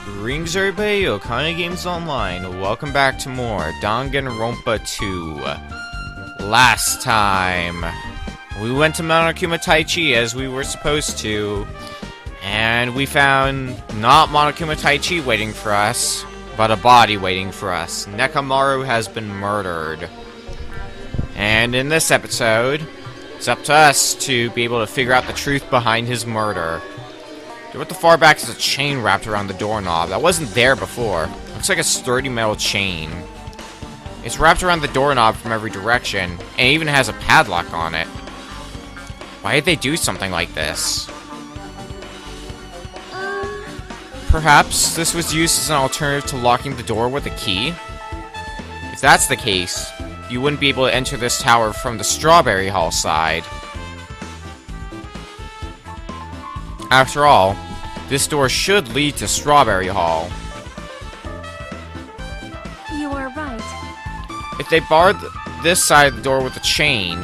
Greetings everybody, Okana Games Online. Welcome back to more Danganronpa 2. Last time, we went to Monokuma Taichi as we were supposed to, and we found not Monokuma Taichi waiting for us, but a body waiting for us. Nekomaru has been murdered. And in this episode, it's up to us to be able to figure out the truth behind his murder. At the far back is a chain wrapped around the doorknob. That wasn't there before. Looks like a sturdy metal chain. It's wrapped around the doorknob from every direction, and even has a padlock on it. Why did they do something like this? Perhaps this was used as an alternative to locking the door with a key? If that's the case, you wouldn't be able to enter this tower from the Strawberry Hall side. After all, this door should lead to Strawberry Hall. You are right. If they barred this side of the door with a chain,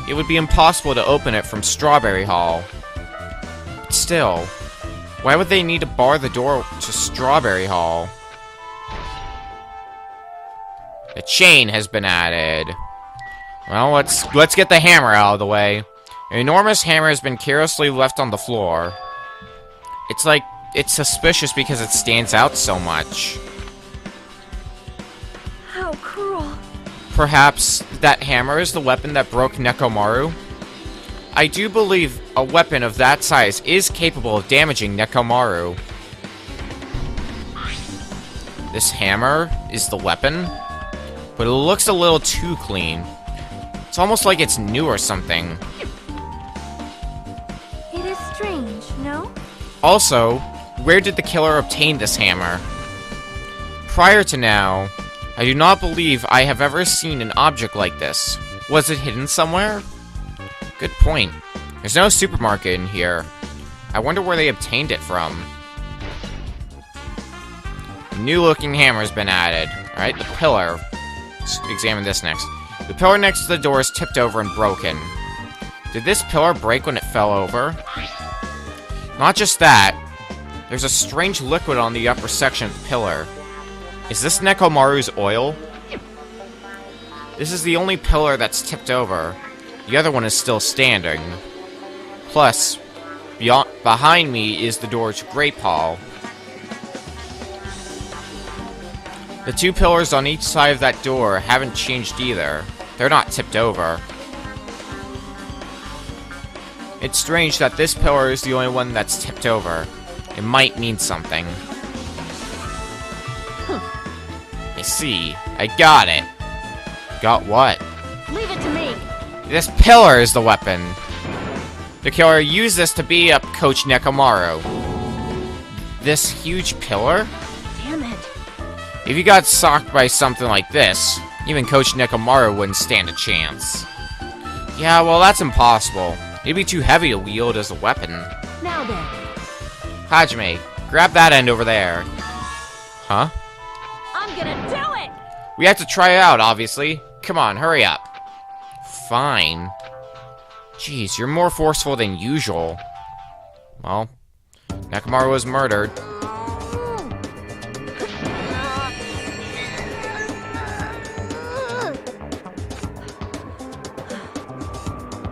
it would be impossible to open it from Strawberry Hall. But still, why would they need to bar the door to Strawberry Hall? The chain has been added. Well, let's get the hammer out of the way. An enormous hammer has been carelessly left on the floor. It's suspicious because it stands out so much. How cruel. Perhaps that hammer is the weapon that broke Nekomaru? I do believe a weapon of that size is capable of damaging Nekomaru. This hammer is the weapon, but it looks a little too clean. It's almost like it's new or something. It is strange, no? Also, where did the killer obtain this hammer? Prior to now, I do not believe I have ever seen an object like this. Was it hidden somewhere? Good point. There's no supermarket in here. I wonder where they obtained it from. A new looking hammer has been added. Alright, the pillar. Let's examine this next. The pillar next to the door is tipped over and broken. Did this pillar break when it fell over? Not just that, there's a strange liquid on the upper section of the pillar. Is this Nekomaru's oil? This is the only pillar that's tipped over. The other one is still standing. Plus, behind me is the door to Great Hall. The two pillars on each side of that door haven't changed either. They're not tipped over. It's strange that this pillar is the only one that's tipped over. It might mean something. I see. I got it. Got what? Leave it to me. This pillar is the weapon. The killer used this to beat up Coach Nekomaru. This huge pillar? Damn it. If you got socked by something like this, even Coach Nekomaru wouldn't stand a chance. Yeah, well, that's impossible. It'd be too heavy to wield as a weapon. Now then. Hajime, grab that end over there. Huh? I'm gonna do it! We have to try it out, obviously. Come on, hurry up. Fine. Jeez, you're more forceful than usual. Well, Nekomaru was murdered.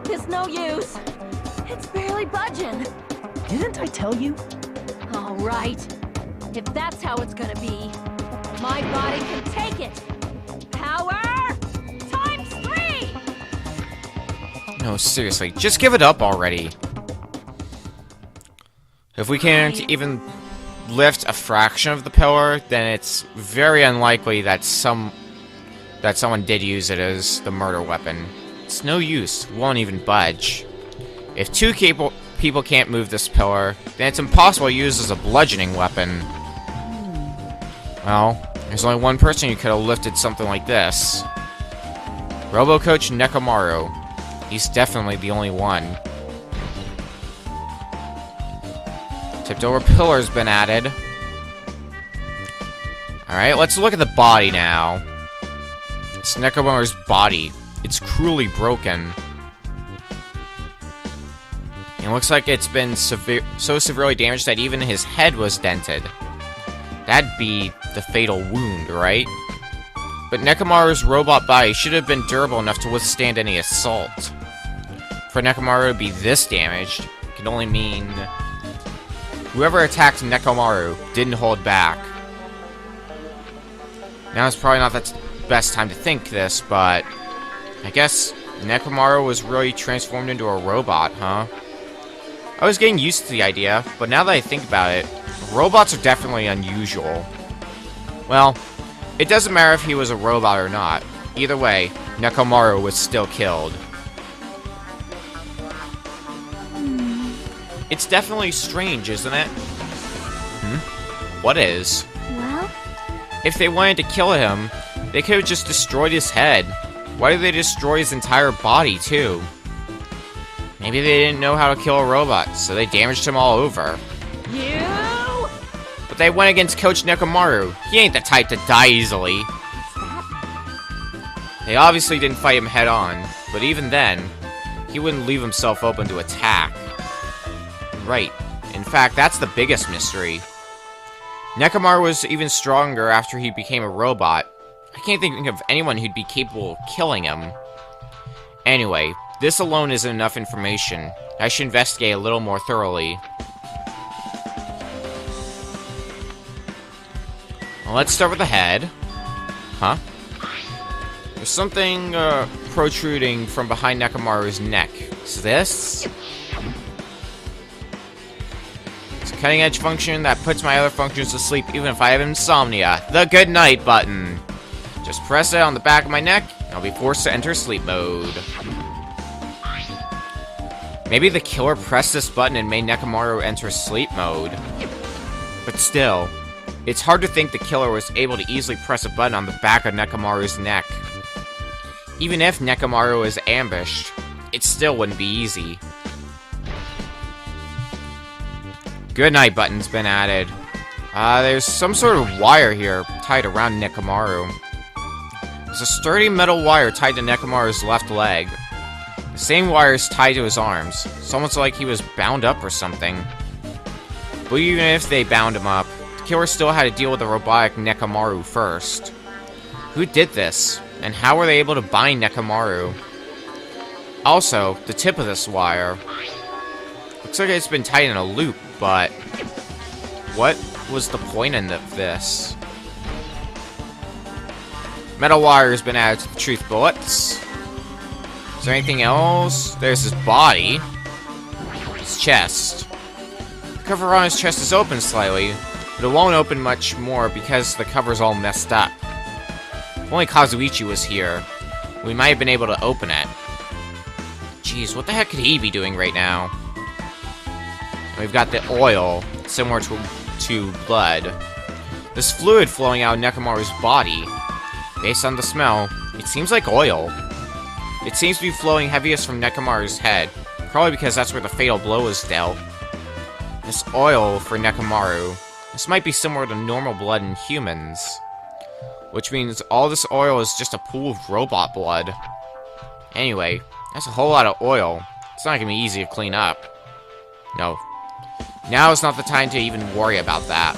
It's no use. It's barely budging. Didn't I tell you? All right. If that's how it's gonna be, my body can take it. Power times 3! No, seriously, just give it up already. If we can't even lift a fraction of the pillar, then it's very unlikely that someone did use it as the murder weapon. It's no use. It won't even budge. If two people can't move this pillar, then it's impossible to use as a bludgeoning weapon. Well, there's only one person who could have lifted something like this. Robo-Coach Nekomaru. He's definitely the only one. Tipped over pillar's been added. Alright, let's look at the body now. It's Nekomaru's body. It's cruelly broken. It looks like it's been so severely damaged that even his head was dented. That'd be the fatal wound, right? But Nekomaru's robot body should have been durable enough to withstand any assault. For Nekomaru to be this damaged can only mean whoever attacked Nekomaru didn't hold back. Now it's probably not the best time to think this, but I guess Nekomaru was really transformed into a robot, huh? I was getting used to the idea, but now that I think about it, robots are definitely unusual. Well, it doesn't matter if he was a robot or not. Either way, Nekomaru was still killed. It's definitely strange, isn't it? What is? Well? If they wanted to kill him, they could have just destroyed his head. Why did they destroy his entire body, too? Maybe they didn't know how to kill a robot, so they damaged him all over. You? But they went against Coach Nekomaru. He ain't the type to die easily. They obviously didn't fight him head on, but even then, he wouldn't leave himself open to attack. Right. In fact, that's the biggest mystery. Nekomaru was even stronger after he became a robot. I can't think of anyone who'd be capable of killing him. Anyway, this alone isn't enough information. I should investigate a little more thoroughly. Well, let's start with the head. Huh? There's something protruding from behind Nekomaru's neck. Is this? It's a cutting-edge function that puts my other functions to sleep even if I have insomnia. The good night button. Just press it on the back of my neck, and I'll be forced to enter sleep mode. Maybe the killer pressed this button and made Nekomaru enter sleep mode. But still, it's hard to think the killer was able to easily press a button on the back of Nekomaru's neck. Even if Nekomaru is ambushed, it still wouldn't be easy. Good night button's been added. There's some sort of wire here tied around Nekomaru. There's a sturdy metal wire tied to Nekomaru's left leg. The same wire is tied to his arms. It's almost like he was bound up or something. But even if they bound him up, the killer still had to deal with the robotic Nekomaru first. Who did this? And how were they able to bind Nekomaru? Also, the tip of this wire looks like it's been tied in a loop, but what was the point of this? Metal wire has been added to the truth bullets. Is there anything else? There's his body. His chest. The cover on his chest is open slightly, but it won't open much more because the cover's all messed up. If only Kazuichi was here, we might have been able to open it. Jeez, what the heck could he be doing right now? And we've got the oil, similar to blood. This fluid flowing out of Nekomaru's body. Based on the smell, it seems like oil. It seems to be flowing heaviest from Nekomaru's head, probably because that's where the fatal blow was dealt. This oil for Nekomaru, this might be similar to normal blood in humans. Which means all this oil is just a pool of robot blood. Anyway, that's a whole lot of oil. It's not gonna be easy to clean up. No. Now is not the time to even worry about that.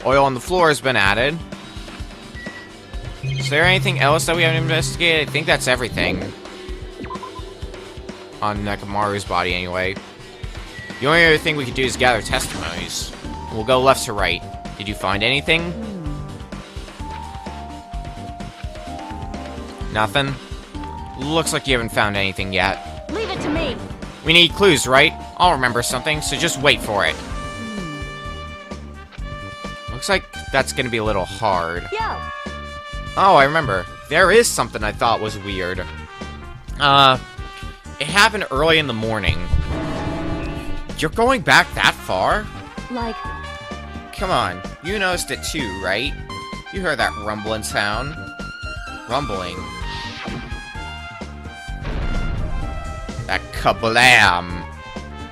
Oil on the floor has been added. Is there anything else that we haven't investigated? I think that's everything. On Nekomaru's body, anyway. The only other thing we could do is gather testimonies. We'll go left to right. Did you find anything? Nothing? Looks like you haven't found anything yet. Leave it to me. We need clues, right? I'll remember something, so just wait for it. Looks like that's gonna be a little hard. Yo. Oh, I remember. There is something I thought was weird. It happened early in the morning. You're going back that far? Like... Come on, you noticed it too, right? You heard that rumbling sound. Rumbling. That kablam!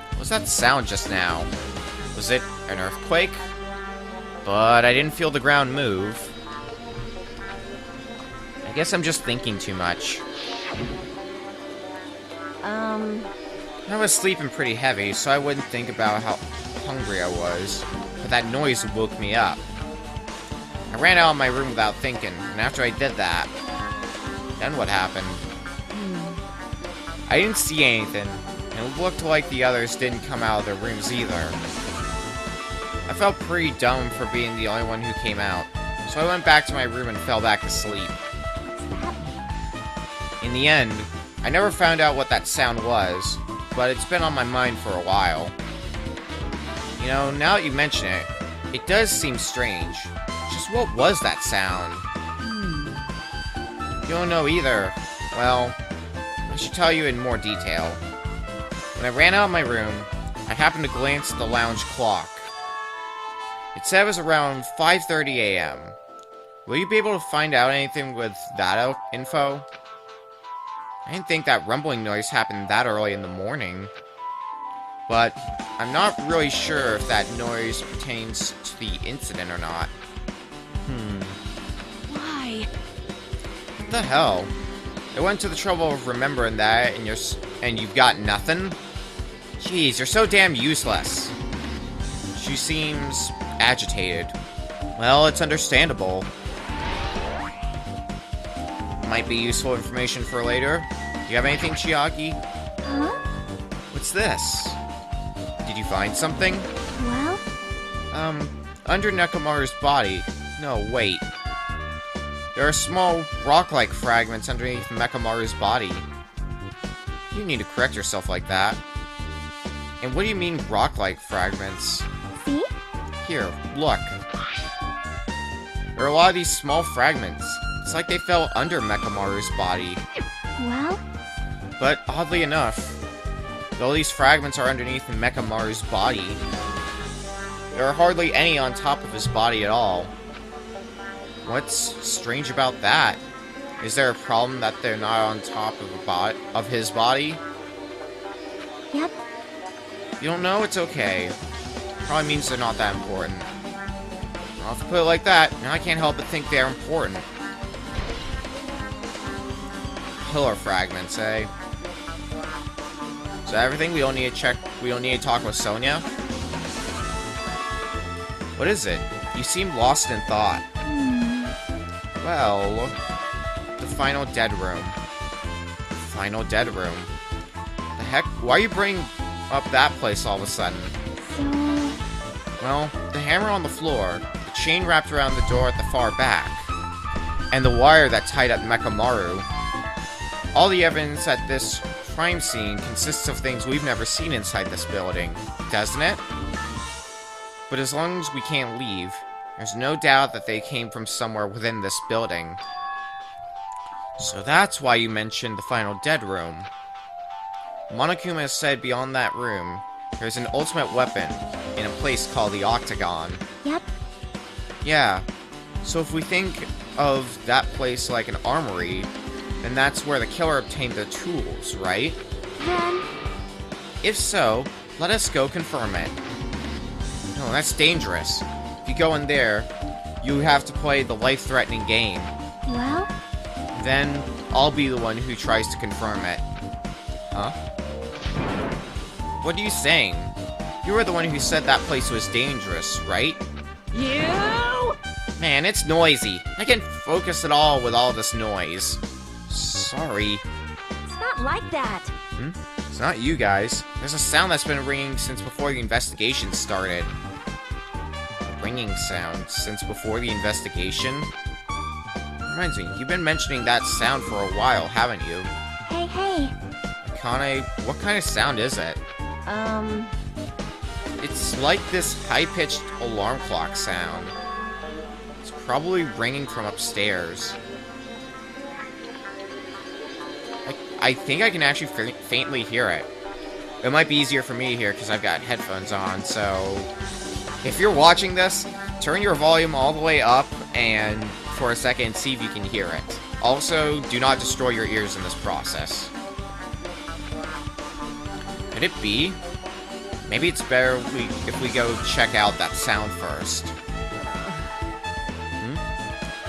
What was that sound just now? Was it an earthquake? But I didn't feel the ground move. I guess I'm just thinking too much. I was sleeping pretty heavy, so I wouldn't think about how hungry I was. but that noise woke me up. I ran out of my room without thinking, and after I did that, then what happened? I didn't see anything, and it looked like the others didn't come out of their rooms either. I felt pretty dumb for being the only one who came out, so I went back to my room and fell back to sleep. In the end, I never found out what that sound was, but it's been on my mind for a while. You know, now that you mention it, it does seem strange. Just what was that sound? You don't know either. Well, I should tell you in more detail. When I ran out of my room, I happened to glance at the lounge clock. It said it was around 5:30 a.m. Will you be able to find out anything with that info? I didn't think that rumbling noise happened that early in the morning. But I'm not really sure if that noise pertains to the incident or not. Why? What the hell? I went to the trouble of remembering that, and you've got nothing? Jeez, you're so damn useless. She seems agitated. Well, it's understandable. Might be useful information for later. Do you have anything, Chiaki? Huh? What's this? Did you find something? Well? Under Nekomaru's body. No, wait. There are small rock-like fragments underneath Nekomaru's body. You need to correct yourself like that. And what do you mean rock-like fragments? See? Here, look. There are a lot of these small fragments. It's like they fell under Nekomaru's body. Well? But oddly enough, though these fragments are underneath Nekomaru's body, there are hardly any on top of his body at all. What's strange about that? Is there a problem that they're not on top of his body? Yep. You don't know? It's okay. Probably means they're not that important. Well, if you put it like that, now I can't help but think they're important. Pillar fragments, eh? So everything we don't need to talk with Sonia? What is it? You seem lost in thought. Well, the final dead room. Final dead room. The heck? Why are you bringing up that place all of a sudden? So... Well, the hammer on the floor, the chain wrapped around the door at the far back, and the wire that tied up Nekomaru. All the evidence at this crime scene consists of things we've never seen inside this building, doesn't it? But as long as we can't leave, there's no doubt that they came from somewhere within this building. So that's why you mentioned the final dead room. Monokuma has said beyond that room, there's an ultimate weapon in a place called the Octagon. Yep. Yeah, so if we think of that place like an armory, then that's where the killer obtained the tools, right? Then... If so, let us go confirm it. No, that's dangerous. If you go in there, you have to play the life-threatening game. Well? Then, I'll be the one who tries to confirm it. Huh? What are you saying? You were the one who said that place was dangerous, right? You! Man, it's noisy. I can't focus at all with all this noise. Sorry. It's not like that. It's not you guys. There's a sound that's been ringing since before the investigation started. A ringing sound since before the investigation? Reminds me, you've been mentioning that sound for a while, haven't you? Hey, hey. Akane, what kind of sound is it? It's like this high-pitched alarm clock sound. It's probably ringing from upstairs. I think I can actually faintly hear it. It might be easier for me here because I've got headphones on, so... If you're watching this, turn your volume all the way up and for a second see if you can hear it. Also, do not destroy your ears in this process. Could it be? Maybe it's better if we go check out that sound first.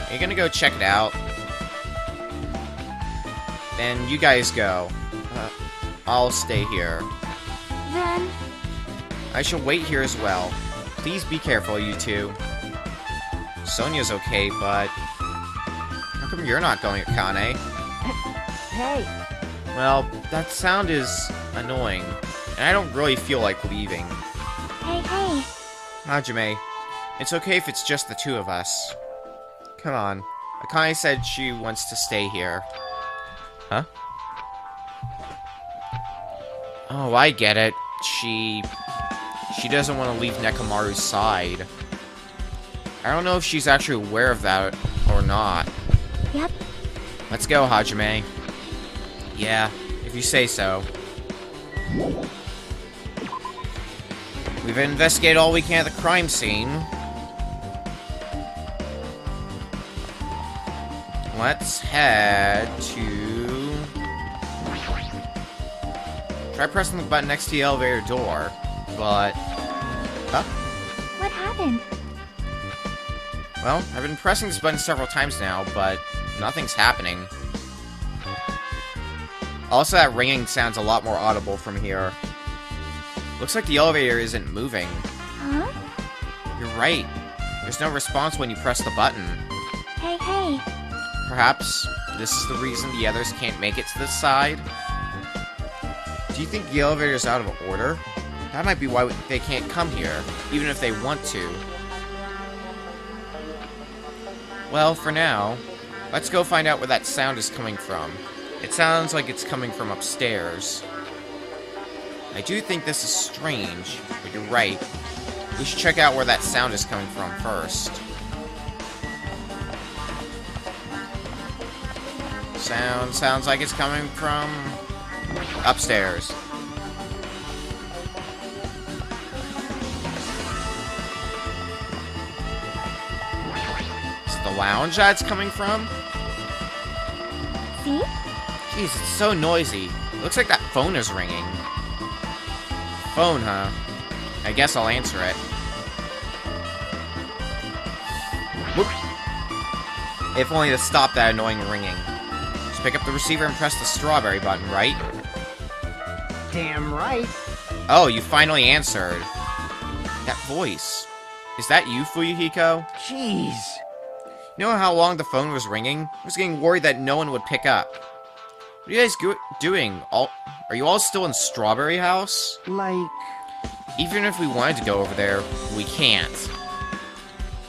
Are you gonna go check it out? Then you guys go. I'll stay here. Then... I shall wait here as well. Please be careful, you two. Sonia's okay, but... how come you're not going, Akane? Hey. Well, that sound is annoying, and I don't really feel like leaving. Hey, hey. Hajime, it's okay if it's just the two of us. Come on. Akane said she wants to stay here. Huh? Oh, I get it. She doesn't want to leave Nekomaru's side. I don't know if she's actually aware of that or not. Yep. Let's go, Hajime. Yeah, if you say so. We've investigated all we can at the crime scene. Let's head to... try pressing the button next to the elevator door, but... huh? What happened? Well, I've been pressing this button several times now, but nothing's happening. Also, that ringing sounds a lot more audible from here. Looks like the elevator isn't moving. Huh? You're right. There's no response when you press the button. Hey, hey. Perhaps this is the reason the others can't make it to this side? Do you think the elevator's out of order? That might be why they can't come here, even if they want to. Well, for now, let's go find out where that sound is coming from. It sounds like it's coming from upstairs. I do think this is strange, but you're right. We should check out where that sound is coming from first. Sounds like it's coming from upstairs. Is it the lounge that's coming from? See? Jeez, it's so noisy. Looks like that phone is ringing. Phone, huh? I guess I'll answer it. Whoop. If only to stop that annoying ringing. Just pick up the receiver and press the strawberry button, right? Damn right. Oh, you finally answered. That voice. Is that you, Fuyuhiko? Jeez. You know how long the phone was ringing? I was getting worried that no one would pick up. What are you guys doing? Are you all still in Strawberry House? Like... Even if we wanted to go over there, we can't.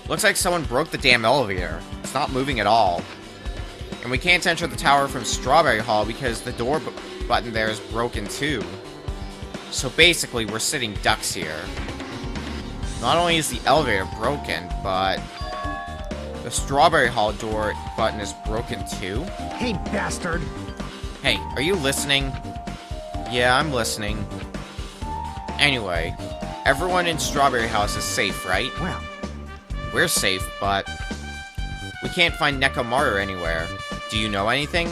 Looks like someone broke the damn elevator. It's not moving at all. And we can't enter the tower from Strawberry Hall because the door button there is broken too. So basically, we're sitting ducks here. Not only is the elevator broken, but... the Strawberry Hall door button is broken too. Hey, bastard. Hey, are you listening? Yeah, I'm listening. Anyway, everyone in Strawberry House is safe, right? Well, We're safe, but we can't find Nekomaru anywhere. Do you know anything?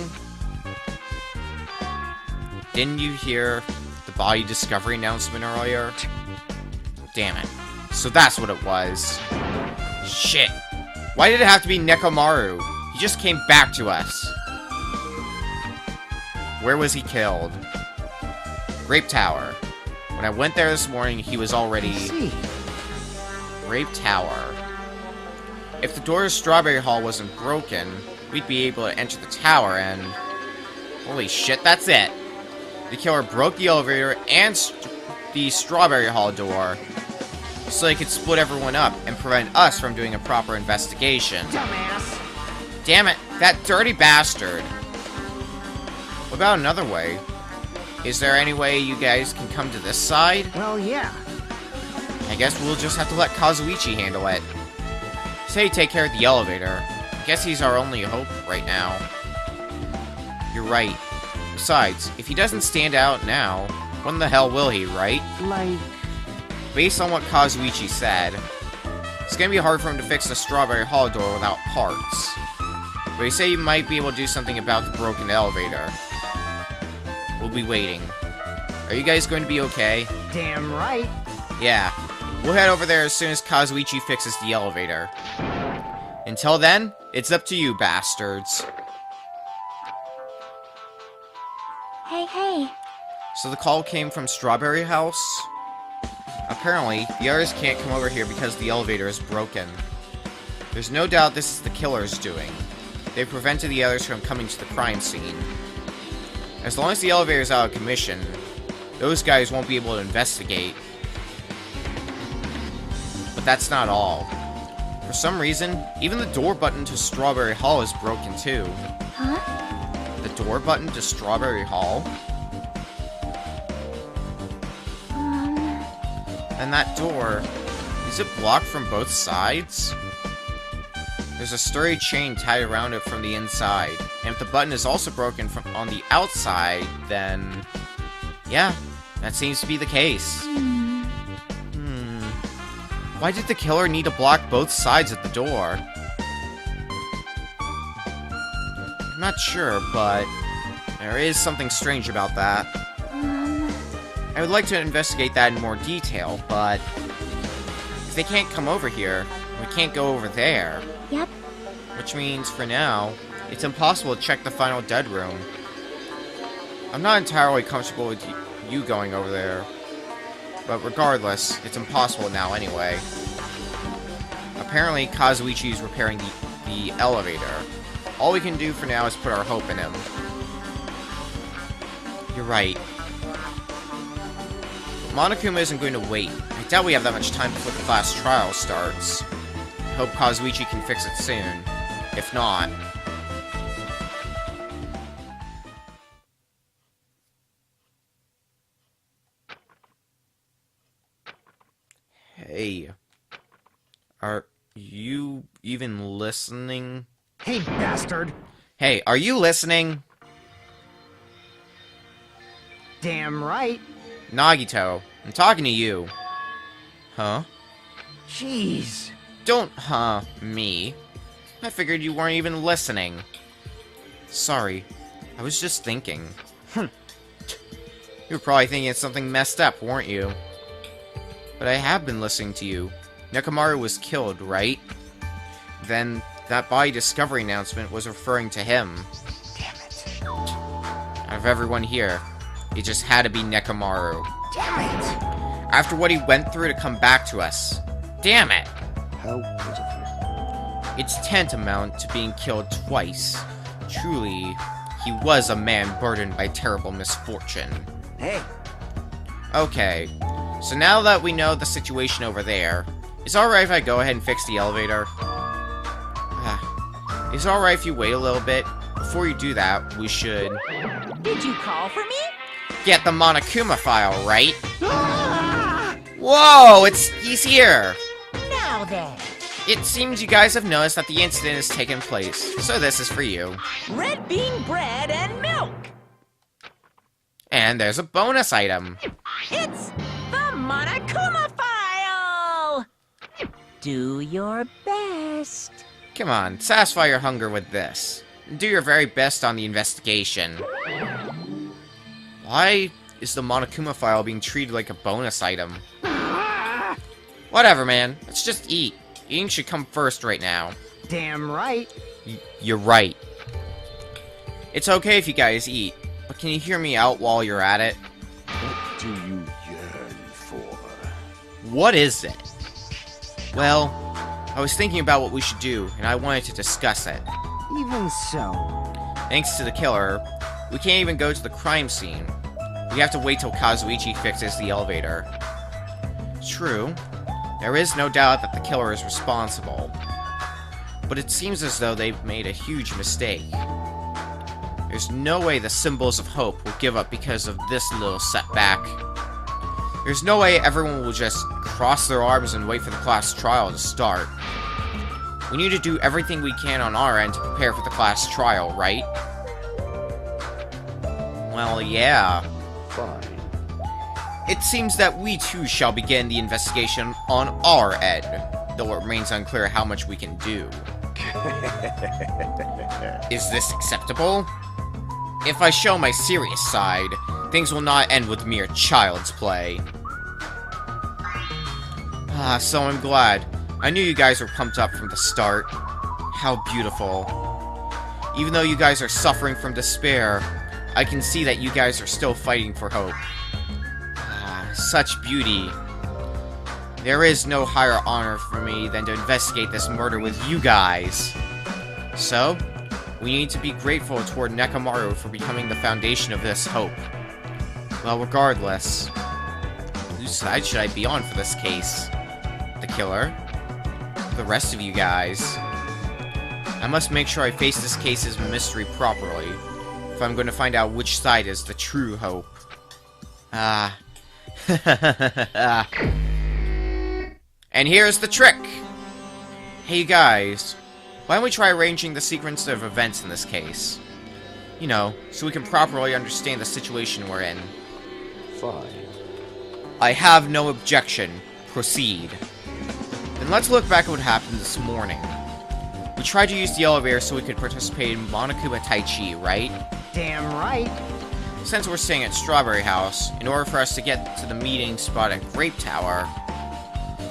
Didn't you hear the body discovery announcement earlier? Damn it. So that's what it was. Shit. Why did it have to be Nekomaru? He just came back to us. Where was he killed? Grape Tower. When I went there this morning, he was already... see. Grape Tower. If the door to Strawberry Hall wasn't broken, we'd be able to enter the tower and... holy shit, that's it! The killer broke the elevator and the Strawberry Hall door so they could split everyone up and prevent us from doing a proper investigation. Dumbass. Damn it, that dirty bastard! What about another way? Is there any way you guys can come to this side? Well, yeah. I guess we'll just have to let Kazuichi handle it. Say take care of the elevator. I guess he's our only hope right now. You're right. Besides, if he doesn't stand out now, when the hell will he, right? Like... Based on what Kazuichi said, it's gonna be hard for him to fix the Strawberry Hall door without parts. But he said he might be able to do something about the broken elevator. We'll be waiting. Are you guys going to be okay? damn right. Yeah. We'll head over there as soon as Kazuichi fixes the elevator. Until then, it's up to you, bastards. Hey, hey. So the call came from Strawberry House? Apparently, the others can't come over here because the elevator is broken. There's no doubt this is the killer's doing. They prevented the others from coming to the crime scene. As long as the elevator is out of commission, those guys won't be able to investigate. But that's not all. For some reason, even the door button to Strawberry Hall is broken too. Huh? The door button to Strawberry Hall? And that door, is it blocked from both sides? There's a sturdy chain tied around it from the inside. And if the button is also broken from on the outside, then... yeah, that seems to be the case. Why did the killer need to block both sides of the door? I'm not sure, but there is something strange about that. I would like to investigate that in more detail, but if they can't come over here, we can't go over there. Yep. Which means, for now, it's impossible to check the final dead room. I'm not entirely comfortable with you going over there. But regardless, it's impossible now anyway. Apparently, Kazuichi is repairing the elevator. All we can do for now is put our hope in him. You're right. Monokuma isn't going to wait. I doubt we have that much time before the class trial starts. Hope Kazuichi can fix it soon. If not... Hey. Are you even listening? Hey, bastard! Hey, are you listening? Damn right! Nagito, I'm talking to you. Huh? Jeez. Don't me. I figured you weren't even listening. Sorry, I was just thinking. You were probably thinking of something messed up, weren't you? But I have been listening to you. Nekomaru was killed, right? Then, that body discovery announcement was referring to him. Damn it. Out of everyone here, it just had to be Nekomaru. Damn it! After what he went through to come back to us. Damn it! How pitiful. It's tantamount to being killed twice. Truly, he was a man burdened by terrible misfortune. Hey. Okay, so now that we know the situation over there, is it alright if I go ahead and fix the elevator? Is it alright if you wait a little bit? Before you do that, we should... Did you call for me? get the Monokuma file, right? Whoa, he's here! Now then. It seems you guys have noticed that the incident has taken place, so this is for you. Red bean bread and milk. And there's a bonus item. It's the Monokuma file. Do your best. Come on, satisfy your hunger with this. Do your very best on the investigation. Why is the Monokuma file being treated like a bonus item? Whatever, man. Let's just eat. Eating should come first right now. Damn right. You're right. It's okay if you guys eat, but can you hear me out while you're at it? What do you yearn for? What is it? Well, I was thinking about what we should do, and I wanted to discuss it. Even so. Thanks to the killer, we can't even go to the crime scene. We have to wait till Kazuichi fixes the elevator. True, there is no doubt that the killer is responsible. But it seems as though they've made a huge mistake. There's no way the symbols of hope will give up because of this little setback. There's no way everyone will just cross their arms and wait for the class trial to start. We need to do everything we can on our end to prepare for the class trial, right? Well, yeah. Fine. It seems that we too shall begin the investigation on our end, though it remains unclear how much we can do. Is this acceptable? If I show my serious side, things will not end with mere child's play. So I'm glad. I knew you guys were pumped up from the start. How beautiful. Even though you guys are suffering from despair, I can see that you guys are still fighting for hope. Such beauty. There is no higher honor for me than to investigate this murder with you guys. So, we need to be grateful toward Nekomaru for becoming the foundation of this hope. Well, regardless, whose side should I be on for this case? The killer? The rest of you guys? I must make sure I face this case's mystery properly, if I'm going to find out which side is the true hope. And here's the trick! Hey you guys, why don't we try arranging the sequence of events in this case? You know, so we can properly understand the situation we're in. Fine. I have no objection. Proceed. Then let's look back at what happened this morning. We tried to use the elevator so we could participate in Monokuma Tai Chi, right? Damn right. Since we're staying at Strawberry House, in order for us to get to the meeting spot at Grape Tower,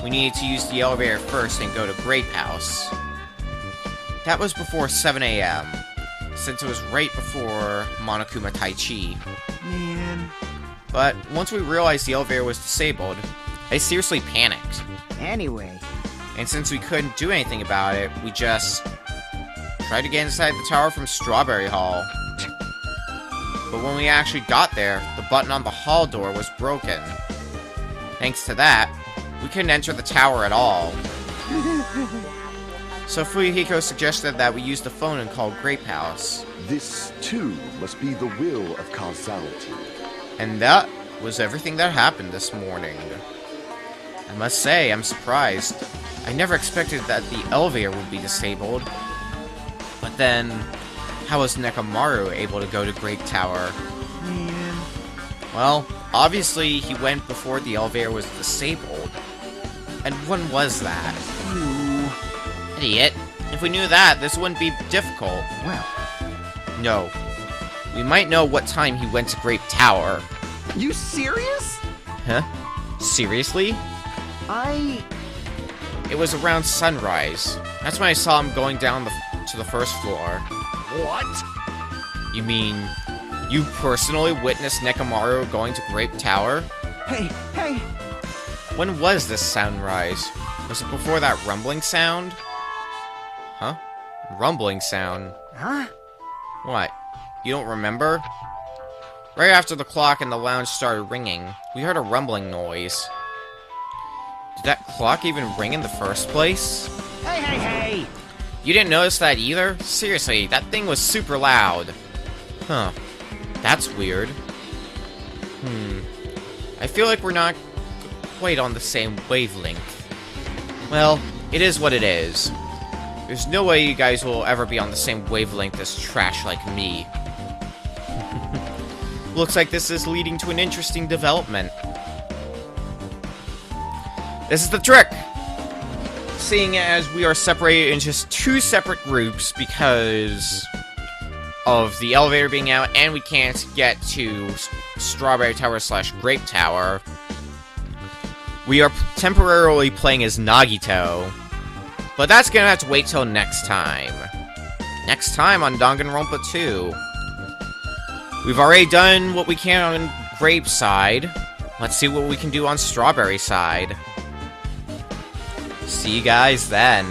we needed to use the elevator first and go to Grape House. That was before 7 AM, since it was right before Monokuma Tai Chi. Man. But once we realized the elevator was disabled, I seriously panicked. Anyway. And since we couldn't do anything about it, we just tried to get inside the tower from Strawberry Hall. But when we actually got there, the button on the hall door was broken. Thanks to that, we couldn't enter the tower at all. So Fuyuhiko suggested that we use the phone and call Grape House. This, too, must be the will of causality. And that was everything that happened this morning. I must say, I'm surprised. I never expected that the elevator would be disabled. But then, how was Nekomaru able to go to Grape Tower? Man. Well, obviously he went before the elevator was disabled. And when was that? You. Idiot. If we knew that, this wouldn't be difficult. Well. No. We might know what time he went to Grape Tower. You serious? Huh? Seriously? It was around sunrise. That's when I saw him going down to the first floor. What? You mean, you personally witnessed Nekomaru going to Grape Tower? Hey, hey. When was this sunrise? Was it before that rumbling sound? Huh? Rumbling sound? Huh? What? You don't remember? Right after the clock in the lounge started ringing, we heard a rumbling noise. Did that clock even ring in the first place? Hey, hey, hey! You didn't notice that either? Seriously, that thing was super loud. Huh. That's weird. I feel like we're not quite on the same wavelength. Well, it is what it is. There's no way you guys will ever be on the same wavelength as trash like me. Looks like this is leading to an interesting development. This is the trick! Seeing as we are separated in just two separate groups because of the elevator being out and we can't get to Strawberry Tower / Grape Tower, we are temporarily playing as Nagito. But that's gonna have to wait till next time. Next time on Danganronpa 2. We've already done what we can on Grape side. Let's see what we can do on Strawberry side. See you guys then.